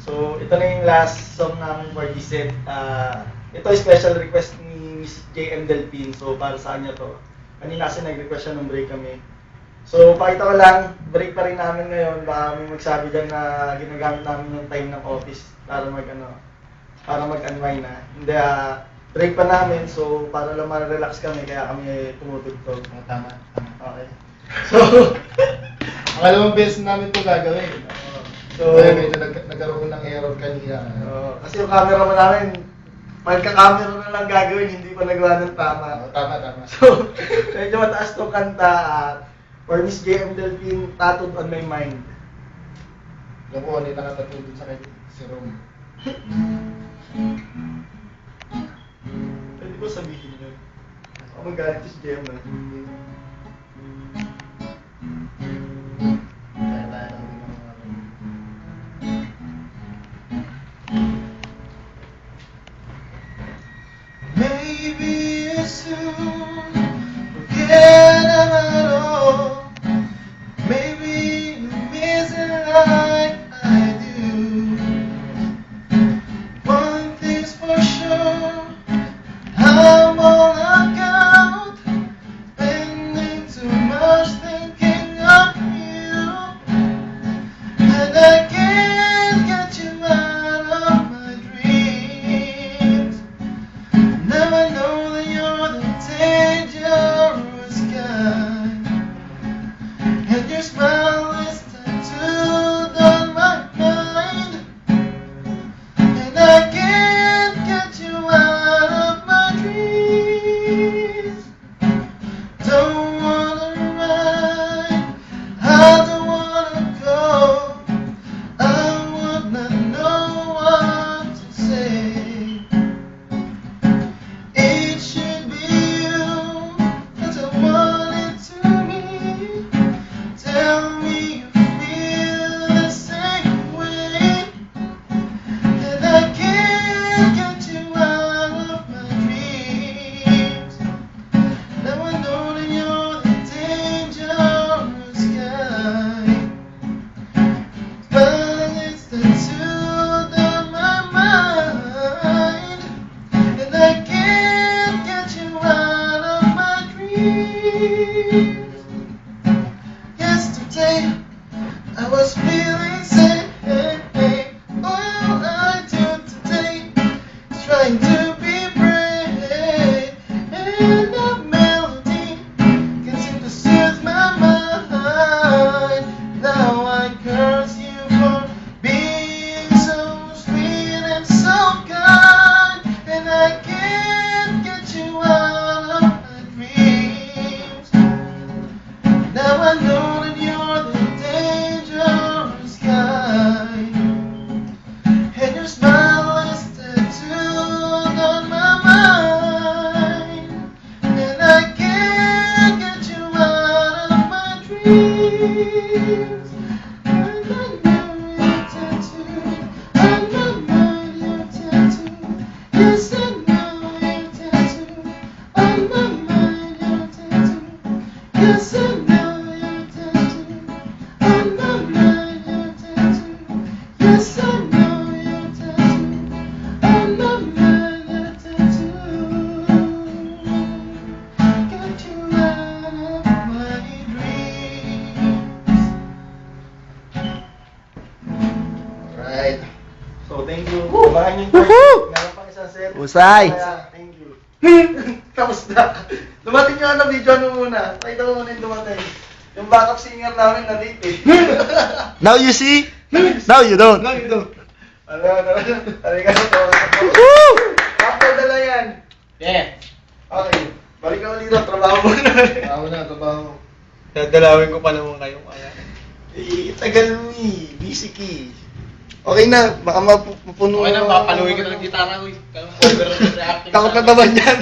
So, ito na yung last song namin for this set. Ito ay special request ni Miss JM Delpin. So, para sa kanya to. Kanina kasi nag-request siya nung break kami. So, pakita ko lang, break pa rin namin ngayon. Baka may magsabi dyan na ginagamit namin yung time ng office para mag-unwind na. Hindi, break pa namin. So, para lang ma-relax kami, kaya kami tumutugtog. Tama. Okay. So, Pangalawang beses namin ito gagawin. So, Kaya medyo nagkaroon ng error kanina. kasi yung camera mo namin, pagka-camera na lang gagawin, hindi pa nagawa ng tama. Tama. So, medyo mataas tong kanta. For Miss JM Delphine, Tattooed on My Mind. Alam ko, hindi nakatulog sa kanya si Rom. Pwede ko sabihin yun. Ako magalit si JM na. Kaya tayo lang din ang mga Rom. Maybe you soon forget about all. Maybe you miss it like I do. One thing's for sure, I'm all out, spending too much thinking of you, and I can't get you out of my dreams. Now I know that you're the dangerous guy, and your smile is tattooed on my mind, and I can't get you out of my dreams. Don't wanna ride, I don't wanna go, I wanna know what to say. It should be you that I want it to be. Tell me you feel the same way, and I can't get you out of my dreams. Now I know that you're the dangerous guy, but it's tattooed on my mind, and I can't get you out of my dreams. Yesterday, I was feeling safe. All I do today is trying to be brave, and a melody can seem to soothe my mind. Now I curse you for being so sweet and so kind, and I can't get you out of my dreams. Now I know that you're the dangerous guy, and your smile is tattooed on my mind, and I can't get you out of my dreams. And I know you're tattooed on my mind, you're tattooed. Yes, I know you're tattooed on my mind, you're tattooed. Yes, I know you're tattooed on my mind, you're tattooed. Yes, I know you're tattooed on my mind, you're tattooed. Get you out of my dreams. Alright. So, thank you. Abangan yung first. Meron pang isang set. Husay. Kaya, thank you. Tapos na. Dumating yung video muna. Pakita ko muna yung dumating. Yung backup singer namin na late eh. Now you see? Now you don't. No, you don't. Halika na to. Woo! After dala yan. Yeah. Okay. Balik ka ulit na. Trabaho muna. Trabaho. Dadalawin ko pa naman kayo. Kaya. Tagal mo eh. Busy ki. Okay na. Baka mapuno. Okay na, papaluin ka na ng gitara ko. Over reacting. Takot na naman yan.